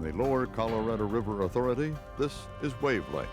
the Lower Colorado River Authority, this is Wavelength.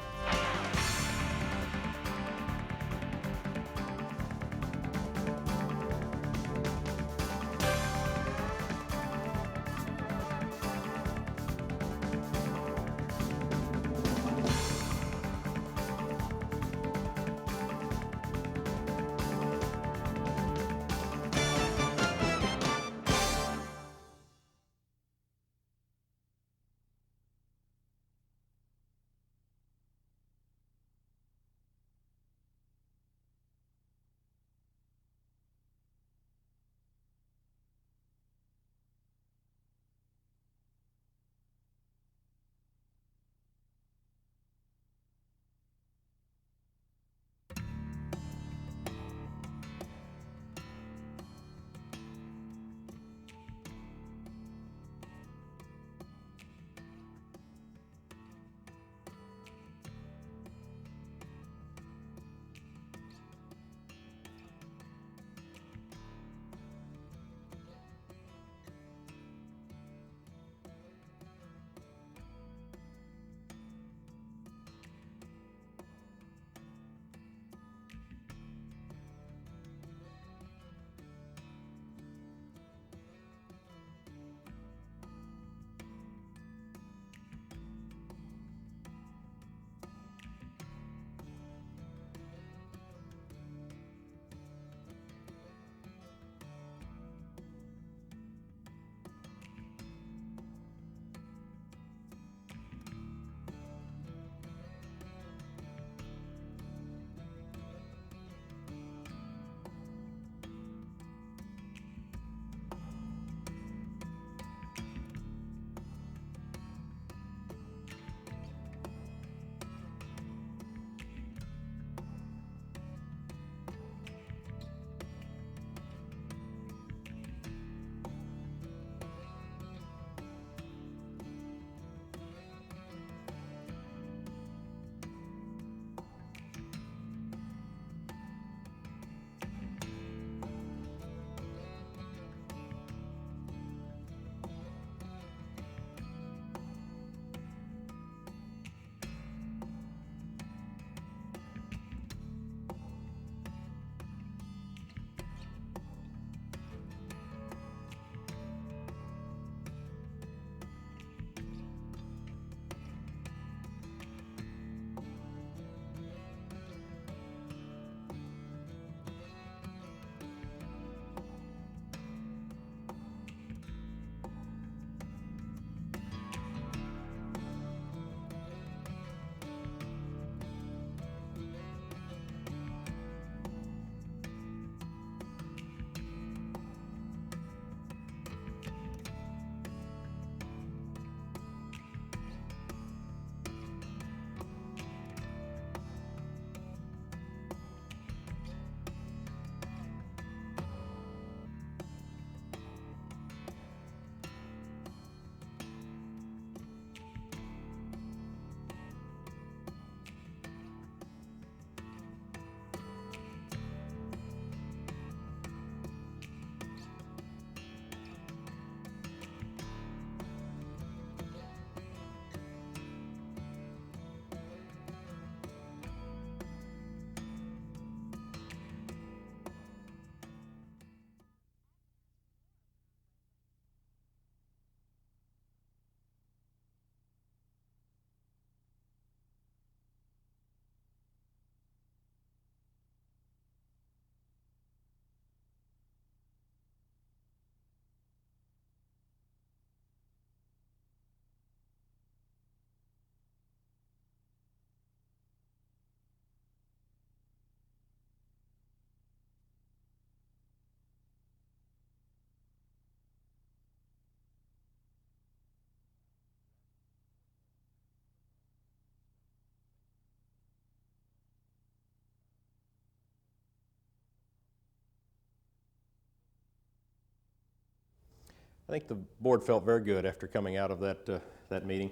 I think the board felt very good after coming out of that meeting.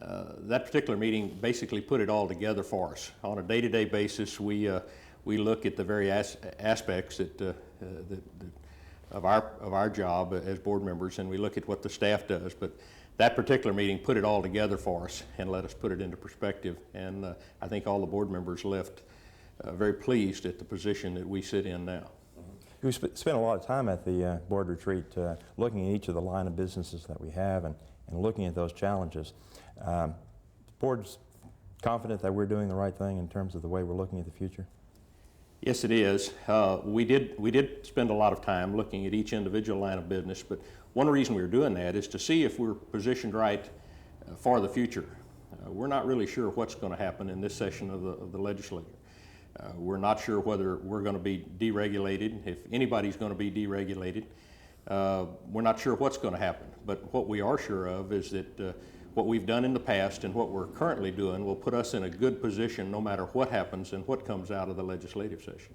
That particular meeting basically put it all together for us. On a day-to-day basis, we look at the various aspects of our job as board members, and we look at what the staff does. But that particular meeting put it all together for us and let us put it into perspective. And I think all the board members left very pleased at the position that we sit in now. We spent a lot of time at the board retreat looking at each of the line of businesses that we have and looking at those challenges. The board's confident that we're doing the right thing in terms of the way we're looking at the future? Yes, it is. We did spend a lot of time looking at each individual line of business, but one reason we were doing that is to see if we're positioned right for the future. We're not really sure what's going to happen in this session of the legislature. We're not sure whether we're going to be deregulated, if anybody's going to be deregulated. We're not sure what's going to happen, but what we are sure of is that what we've done in the past and what we're currently doing will put us in a good position no matter what happens and what comes out of the legislative session.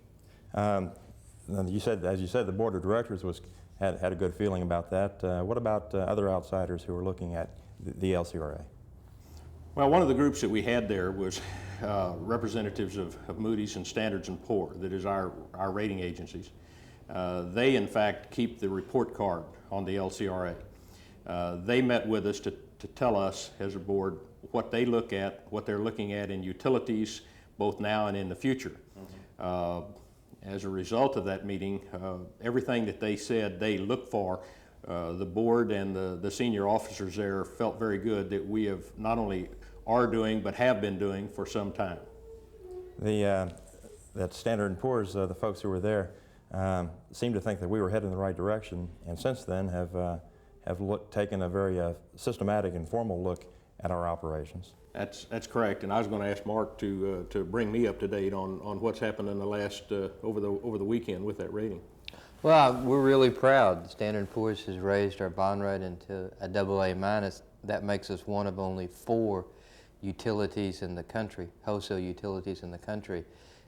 As you said, the board of directors had a good feeling about that. What about other outsiders who are looking at the LCRA? Well, one of the groups that we had there was representatives of Moody's and Standard & Poor's, that is our rating agencies. They, in fact, keep the report card on the LCRA. They met with us to tell us as a board what they look at, what they're looking at in utilities, both now and in the future. As a result of that meeting, everything that they said they look for, the board and the senior officers there felt very good that we have not only are doing but have been doing for some time. That Standard & Poor's, the folks who were there, seemed to think that we were heading in the right direction, and since then have taken a very systematic and formal look at our operations. That's correct, and I was going to ask Mark to bring me up to date on what's happened in the last over the weekend with that rating. Well, we're really proud. Standard & Poor's has raised our bond rating to a AA-. That makes us one of only 4 utilities in the country, wholesale utilities in the country,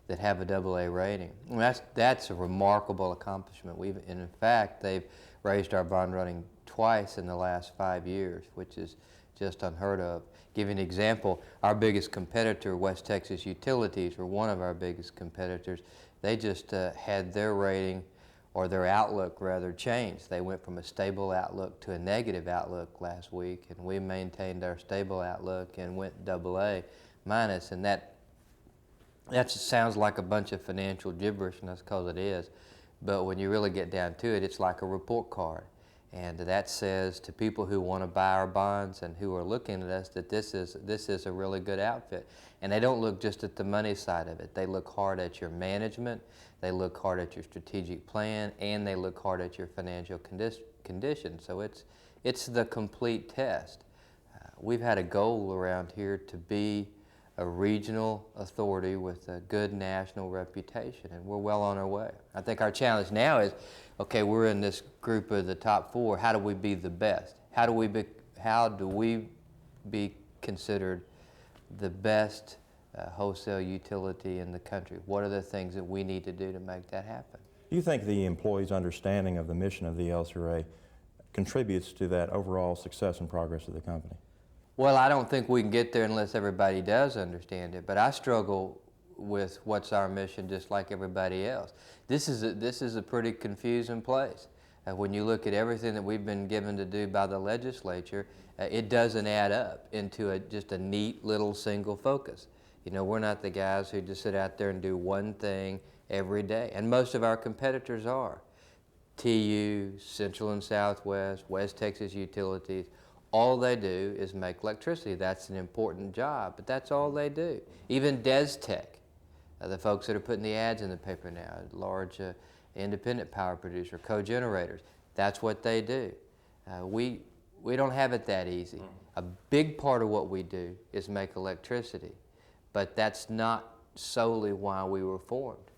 that have a AA rating. And that's a remarkable accomplishment. In fact, they've raised our bond rating twice in the last 5 years, which is just unheard of. Give you an example, our biggest competitor, West Texas Utilities, or one of our biggest competitors, they just had their rating, or their outlook rather, changed. They went from a stable outlook to a negative outlook last week, and we maintained our stable outlook and went AA-, and that sounds like a bunch of financial gibberish, and that's because it is. But when you really get down to it, it's like a report card. And that says to people who want to buy our bonds and who are looking at us that this is a really good outfit. And they don't look just at the money side of it. They look hard at your management, they look hard at your strategic plan, and they look hard at your financial condition. So it's the complete test. We've had a goal around here to be a regional authority with a good national reputation, and we're well on our way. I think our challenge now is, okay, we're in this group of the top 4. How do we be the best? How do we be considered the best wholesale utility in the country? What are the things that we need to do to make that happen? Do you think the employees' understanding of the mission of the LCRA contributes to that overall success and progress of the company? Well, I don't think we can get there unless everybody does understand it, but I struggle with what's our mission just like everybody else. This is a pretty confusing place. When you look at everything that we've been given to do by the legislature, it doesn't add up into just a neat little single focus. You know, we're not the guys who just sit out there and do one thing every day, and most of our competitors are. TU, Central and Southwest, West Texas Utilities, all they do is make electricity. That's an important job, but that's all they do. Even DesTech, the folks that are putting the ads in the paper now, large independent power producer, co-generators, that's what they do. We don't have it that easy. A big part of what we do is make electricity, but that's not solely why we were formed.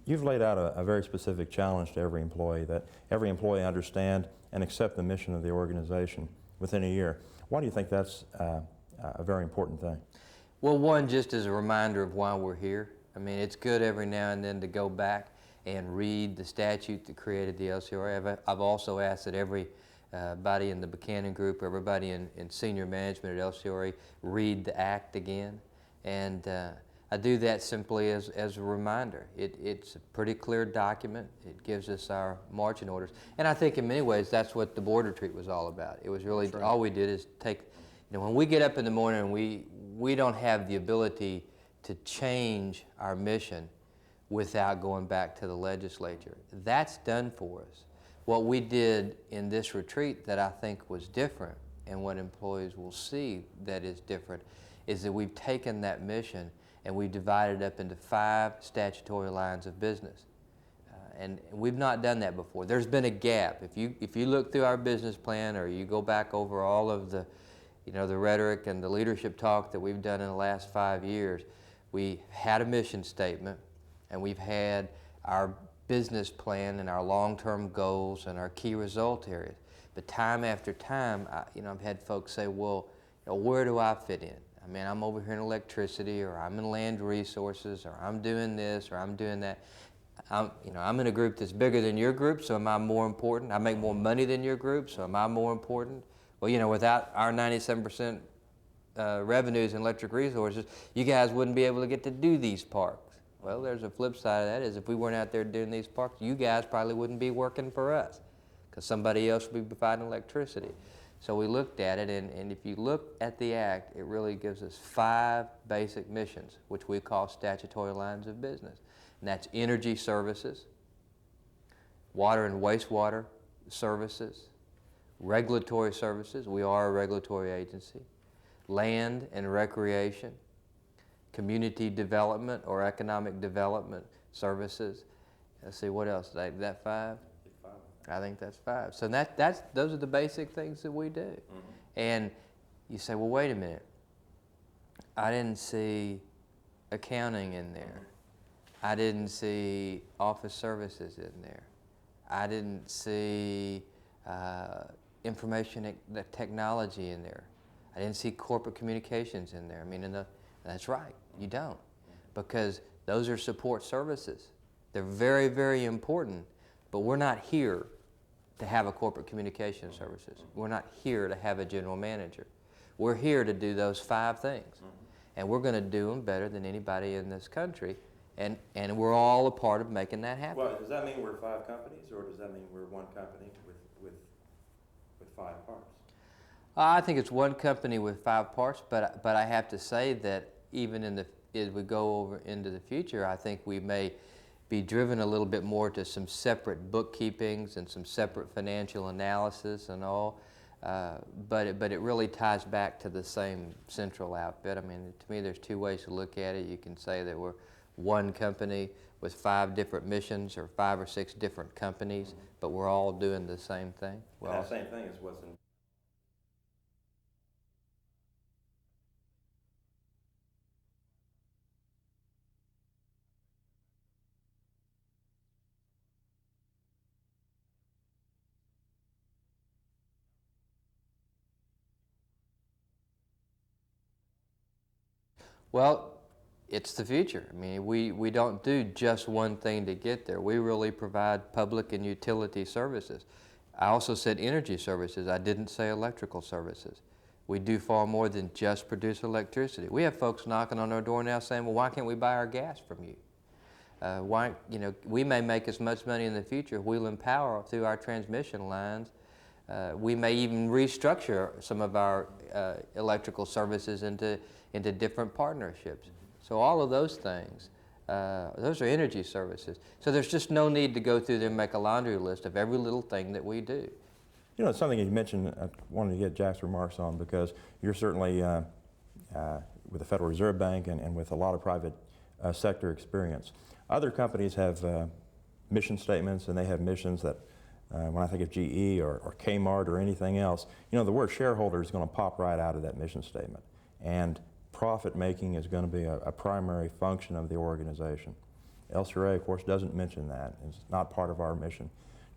You've laid out a very specific challenge to every employee, that every employee understand and accept the mission of the organization within a year. Why do you think that's a very important thing? Well, one, just as a reminder of why we're here. I mean, it's good every now and then to go back and read the statute that created the LCRA. I've also asked that everybody in the Buchanan Group, everybody in senior management at LCRA, read the act again. And I do that simply as a reminder. It's a pretty clear document. It gives us our marching orders. And I think in many ways that's what the board retreat was all about. It was really, all we did is take, when we get up in the morning and we don't have the ability to change our mission without going back to the legislature. That's done for us. What we did in this retreat that I think was different, and what employees will see that is different, is that we've taken that mission and we've divided it up into 5 statutory lines of business. And we've not done that before. There's been a gap. If you look through our business plan, or you go back over all of the, the rhetoric and the leadership talk that we've done in the last 5 years, we had a mission statement, and we've had our business plan and our long-term goals and our key result areas. But time after time, I've had folks say, well, where do I fit in? I mean, I'm over here in electricity, or I'm in land resources, or I'm doing this, or I'm doing that. I'm in a group that's bigger than your group, so am I more important? I make more money than your group, so am I more important? Well, without our 97% revenues in electric resources, you guys wouldn't be able to get to do these parks. Well, there's a flip side of that, is if we weren't out there doing these parks, you guys probably wouldn't be working for us, because somebody else would be providing electricity. So we looked at it, and if you look at the Act, it really gives us 5 basic missions, which we call statutory lines of business. And that's energy services, water and wastewater services, regulatory services, we are a regulatory agency, land and recreation, community development or economic development services. Let's see, what else? Is that 5? I think that's 5. So those are the basic things that we do. Mm-hmm. And you say, well, wait a minute. I didn't see accounting in there. I didn't see office services in there. I didn't see information technology in there. I didn't see corporate communications in there. I mean, that's right, you don't. Because those are support services. They're very, very important. But we're not here to have a corporate communication services. We're not here to have a general manager. We're here to do those 5 things. Mm-hmm. And we're going to do them better than anybody in this country. And we're all a part of making that happen. Well, does that mean we're 5 companies, or does that mean we're one company with 5 parts? I think it's one company with 5 parts, but I have to say that even as we go over into the future, I think we may be driven a little bit more to some separate bookkeepings and some separate financial analysis and all, but it really ties back to the same central outfit. I mean, to me, there's 2 ways to look at it. You can say that we're one company with 5 different missions, or 5 or 6 different companies, mm-hmm. but we're all doing the same thing. Well, that same thing is what's in. Well, it's the future. I mean, we don't do just one thing to get there. We really provide public and utility services. I also said energy services. I didn't say electrical services. We do far more than just produce electricity. We have folks knocking on our door now saying, well, why can't we buy our gas from you? We may make as much money in the future if we'll empower through our transmission lines. We may even restructure some of our electrical services into different partnerships. So all of those things, those are energy services. So there's just no need to go through there and make a laundry list of every little thing that we do. It's something you mentioned I wanted to get Jack's remarks on, because you're certainly with the Federal Reserve Bank and with a lot of private sector experience. Other companies have mission statements, and they have missions that when I think of GE or Kmart or anything else, the word shareholder is going to pop right out of that mission statement. And profit making is going to be a primary function of the organization. LCRA, of course, doesn't mention that. It's not part of our mission.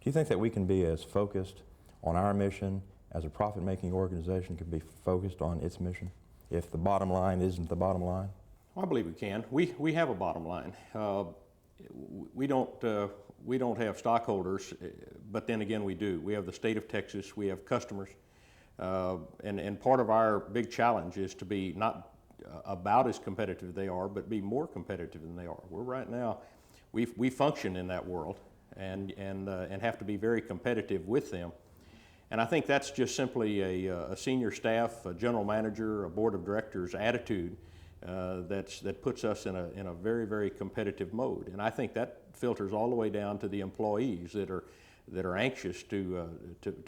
Do you think that we can be as focused on our mission as a profit-making organization can be focused on its mission, if the bottom line isn't the bottom line? I believe we can. We have a bottom line. We don't have stockholders, but then again we do. We have the state of Texas. We have customers, and part of our big challenge is to be about as competitive as they are, but be more competitive than they are. We're right now, we function in that world and have to be very competitive with them. And I think that's just simply a senior staff, a general manager, a board of directors attitude that puts us in a very, very competitive mode. And I think that filters all the way down to the employees that are anxious to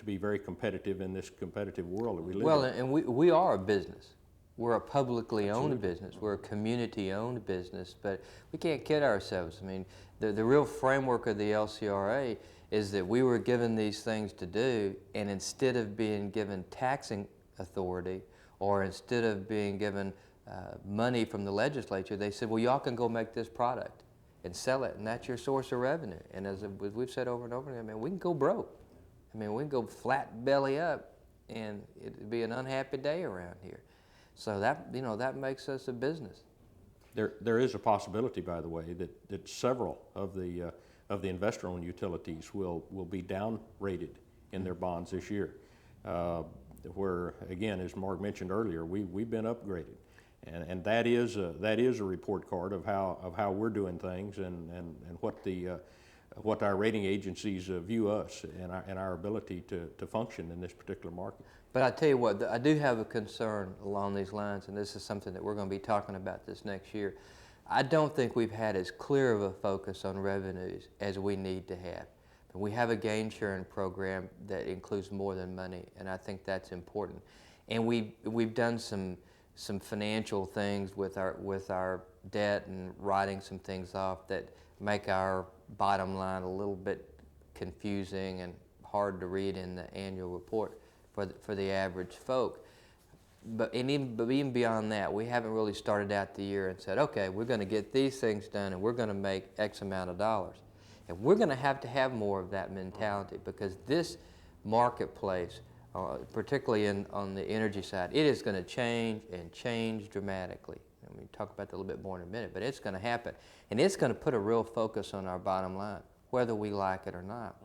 be very competitive in this competitive world that we live in. Well, and we are a business. We're a publicly owned business. We're a community-owned business, but we can't kid ourselves. I mean, the real framework of the LCRA is that we were given these things to do, and instead of being given taxing authority, or instead of being given money from the legislature, they said, well, y'all can go make this product and sell it, and that's your source of revenue. And as we've said over and over again, man, we can go broke. I mean, we can go flat belly up, and it'd be an unhappy day around here. So that, you know, that makes us a business. There is a possibility, by the way, that several of the investor-owned utilities will be down-rated in their bonds this year. Where, again, as Mark mentioned earlier, we've been upgraded. And that is a report card of how we're doing things and what our rating agencies view us and our ability to function in this particular market. But I tell you what, I do have a concern along these lines, and this is something that we're going to be talking about this next year. I don't think we've had as clear of a focus on revenues as we need to have. We have a gain sharing program that includes more than money, and I think that's important. And we've done some financial things with our debt and writing some things off that make our bottom line a little bit confusing and hard to read in the annual report for the average folk. But even beyond that, we haven't really started out the year and said, okay, we're going to get these things done and we're going to make X amount of dollars. And we're going to have more of that mentality, because this marketplace, particularly on the energy side, it is going to change and change dramatically. And we'll talk about that a little bit more in a minute, but it's going to happen. And it's going to put a real focus on our bottom line, whether we like it or not.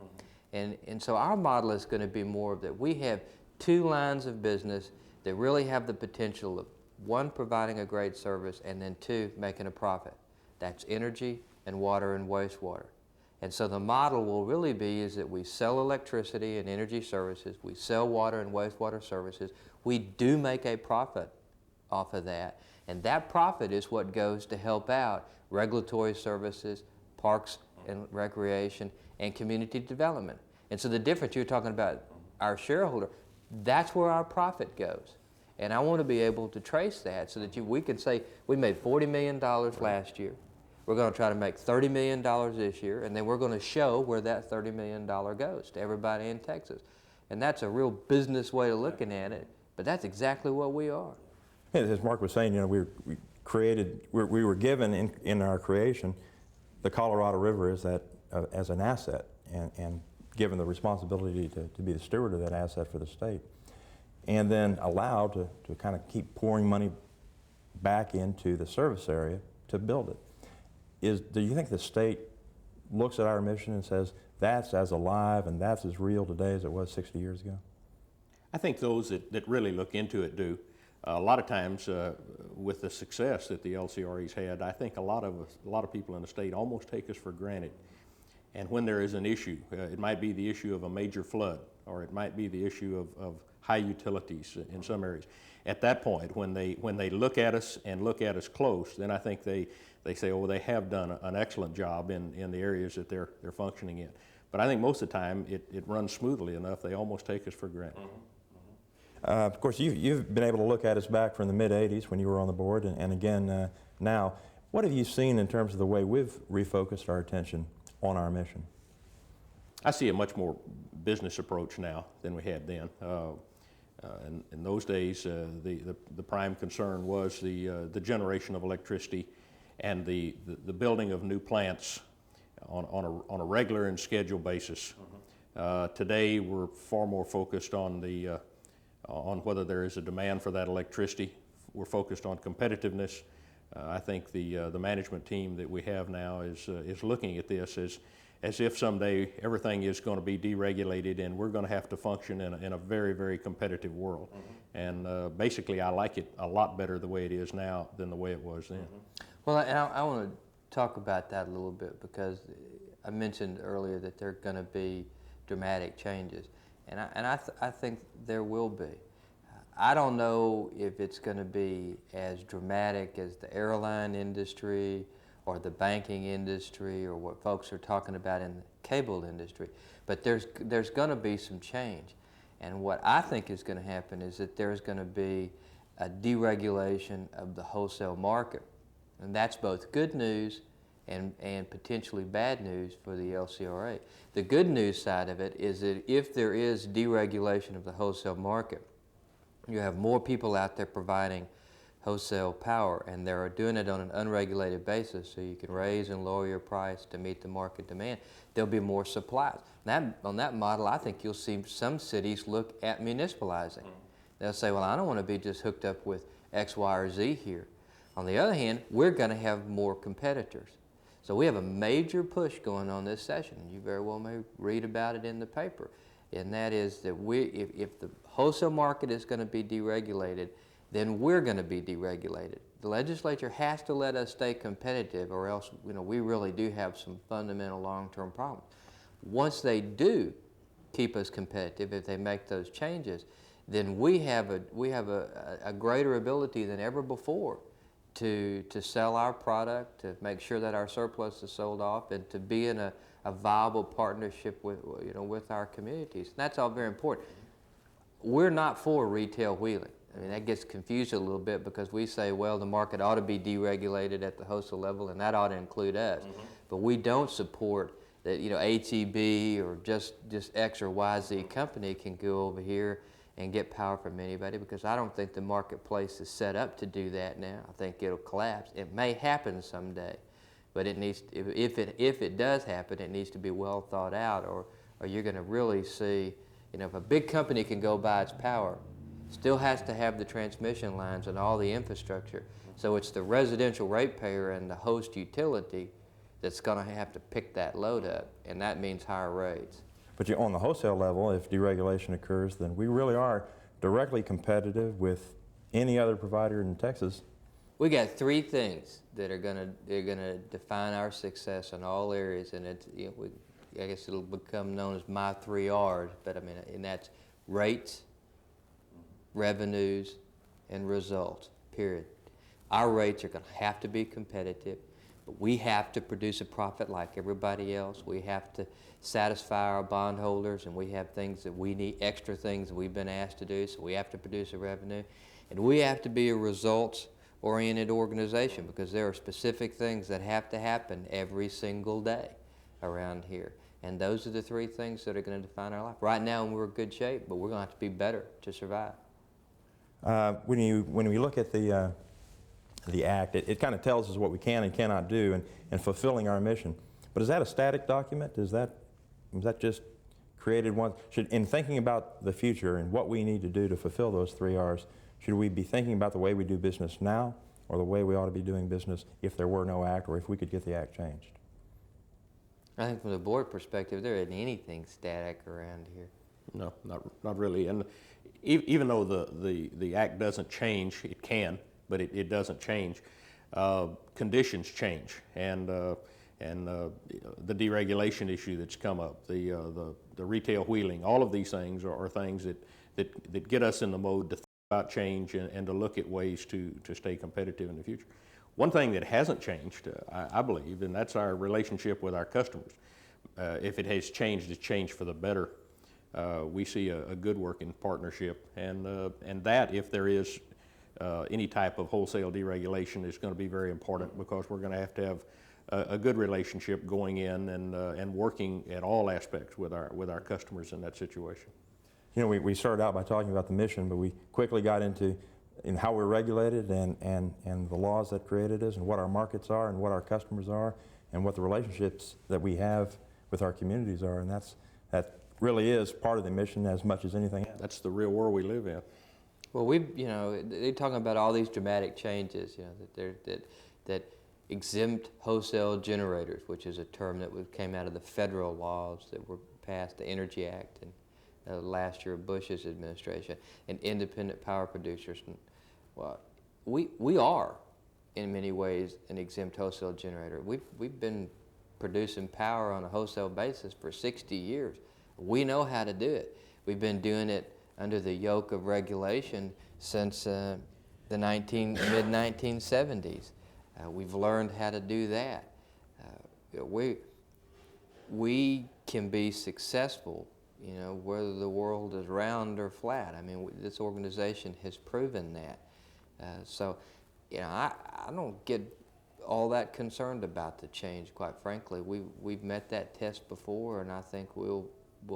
And so our model is going to be more of that. We have two lines of business that really have the potential of, one, providing a great service, and then two, making a profit. That's energy and water and wastewater. And so the model will really be is that we sell electricity and energy services, we sell water and wastewater services, we do make a profit off of that, and that profit is what goes to help out regulatory services, parks and recreation, and community development. And so the difference, you're talking about our shareholder, that's where our profit goes. And I want to be able to trace that so that we can say we made $40 million last year. We're going to try to make $30 million this year, and then we're going to show where that $30 million goes to everybody in Texas. And that's a real business way of looking at it, but that's exactly what we are. As Mark was saying, you know, we were given in our creation the Colorado River as an asset, and given the responsibility to be the steward of that asset for the state, and then allowed to kind of keep pouring money back into the service area to build it. Do you think the state looks at our mission and says, that's as alive and that's as real today as it was 60 years ago? I think those that really look into it do. A lot of times, with the success that the LCRA's had, I think a lot of people in the state almost take us for granted. And when there is an issue, it might be the issue of a major flood, or it might be the issue of high utilities in some areas. At that point, when they look at us and look at us close, then I think they say, oh, they have done an excellent job in the areas that they're functioning in. But I think most of the time it runs smoothly enough, they almost take us for granted. Of course, you've been able to look at us back from the mid-'80s when you were on the board, and again now. What have you seen in terms of the way we've refocused our attention on our mission? I see a much more business approach now than we had then. In those days, the prime concern was the generation of electricity and the building of new plants on a regular and scheduled basis. Today, we're far more focused on whether there is a demand for that electricity. We're focused on competitiveness. I think the management team that we have now is looking at this as if someday everything is going to be deregulated and we're going to have to function in a very, very competitive world. And basically, I like it a lot better the way it is now than the way it was then. Well, and I want to talk about that a little bit, because I mentioned earlier that there are going to be dramatic changes, and I think there will be. I don't know if it's going to be as dramatic as the airline industry or the banking industry or what folks are talking about in the cable industry, but there's going to be some change. And what I think is going to happen is that there's going to be a deregulation of the wholesale market. And that's both good news and potentially bad news for the LCRA. The good news side of it is that if there is deregulation of the wholesale market, you have more people out there providing wholesale power, and they're doing it on an unregulated basis, so you can raise and lower your price to meet the market demand. There'll be more supplies. On that model, I think you'll see some cities look at municipalizing. They'll say, well, I don't want to be just hooked up with X, Y, or Z here. On the other hand, we're going to have more competitors. So we have a major push going on this session. You very well may read about it in the paper. And that is that if the wholesale market is going to be deregulated, then we're going to be deregulated. The legislature has to let us stay competitive, or else we really do have some fundamental long-term problems. Once they do keep us competitive, if they make those changes, then we have a greater ability than ever before to sell our product, to make sure that our surplus is sold off, and to be in a viable partnership with our communities. And that's all very important. We're not for retail wheeling. I mean, that gets confused a little bit, because we say, well, the market ought to be deregulated at the wholesale level, and that ought to include us. But we don't support that HEB or just X or Y, Z company can go over here and get power from anybody, because I don't think the marketplace is set up to do that now. I think it'll collapse. It may happen someday, but it needs, if it does happen, it needs to be well thought out, or you're going to really see, if a big company can go buy its power, still has to have the transmission lines and all the infrastructure. So it's the residential ratepayer and the host utility that's going to have to pick that load up, and that means higher rates. But on the wholesale level, if deregulation occurs, then we really are directly competitive with any other provider in Texas. We got three things that are going to define our success in all areas, and it's, I guess it'll become known as my 3 R's. But I mean, and that's rates, revenues, and results. Period. Our rates are going to have to be competitive. But we have to produce a profit like everybody else. We have to satisfy our bondholders, and we have things that we need, extra things that we've been asked to do, so we have to produce a revenue. And we have to be a results-oriented organization, because there are specific things that have to happen every single day around here. And those are the three things that are going to define our life. Right now, we're in good shape, but we're going to have to be better to survive. When we look at the Act, it kind of tells us what we can and cannot do in fulfilling our mission. But is that a static document? Is that just created once? In thinking about the future and what we need to do to fulfill those 3 R's, should we be thinking about the way we do business now, or the way we ought to be doing business if there were no Act, or if we could get the Act changed? I think from the board perspective, there isn't anything static around here. No, not really. And even though the Act doesn't change, it can, but it doesn't change. Conditions change, and the deregulation issue that's come up, the retail wheeling, all of these things are things that get us in the mode to think about change and to look at ways to stay competitive in the future. One thing that hasn't changed, I believe, and that's our relationship with our customers. If it has changed, it's changed for the better. We see a good working partnership, and that, if there is any type of wholesale deregulation, is going to be very important, because we're going to have a good relationship going in and working at all aspects with our customers in that situation. We started out by talking about the mission, but we quickly got into how we're regulated and the laws that created us, and what our markets are, and what our customers are, and what the relationships that we have with our communities are, and that really is part of the mission as much as anything else. That's the real world we live in. Well, they're talking about all these dramatic changes, that exempt wholesale generators, which is a term that came out of the federal laws that were passed, the Energy Act, and last year of Bush's administration, and independent power producers. And, well, we are, in many ways, an exempt wholesale generator. We've been producing power on a wholesale basis for 60 years. We know how to do it. We've been doing it under the yoke of regulation since the mid-1970s. We've learned how to do that. We can be successful, whether the world is round or flat. I mean, this organization has proven that. So, I don't get all that concerned about the change, quite frankly. We've met that test before, and I think we'll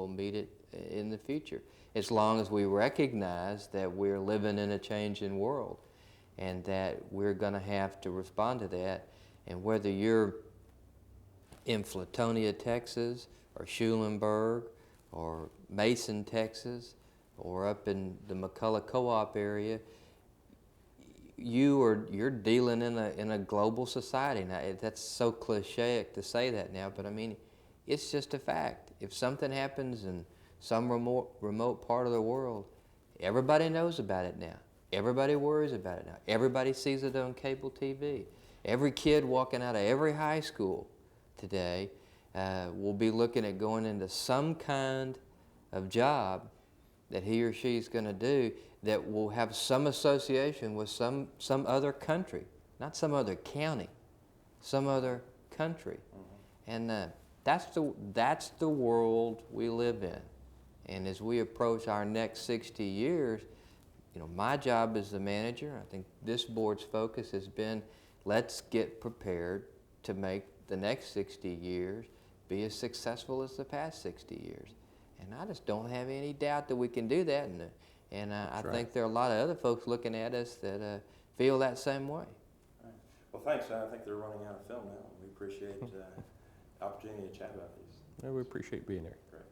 meet it in the future, as long as we recognize that we're living in a changing world and that we're going to have to respond to that. And whether you're in Flatonia, Texas, or Schulenburg, or Mason, Texas, or up in the McCullough Co-op area, you're dealing in a global society. Now, that's so cliche to say that now, but I mean, it's just a fact. If something happens in some remote part of the world, everybody knows about it now. Everybody worries about it now. Everybody sees it on cable TV. Every kid walking out of every high school today will be looking at going into some kind of job that he or she is going to do that will have some association with some other country, not some other county, some other country. Mm-hmm. And that's the world we live in. And as we approach our next 60 years, my job as the manager, I think this board's focus has been, let's get prepared to make the next 60 years be as successful as the past 60 years. And I just don't have any doubt that we can do that. And I think there are a lot of other folks looking at us that feel that same way. Right. Well, thanks. I think they're running out of film now. We appreciate the opportunity to chat about these. Yeah, we appreciate being there. Great.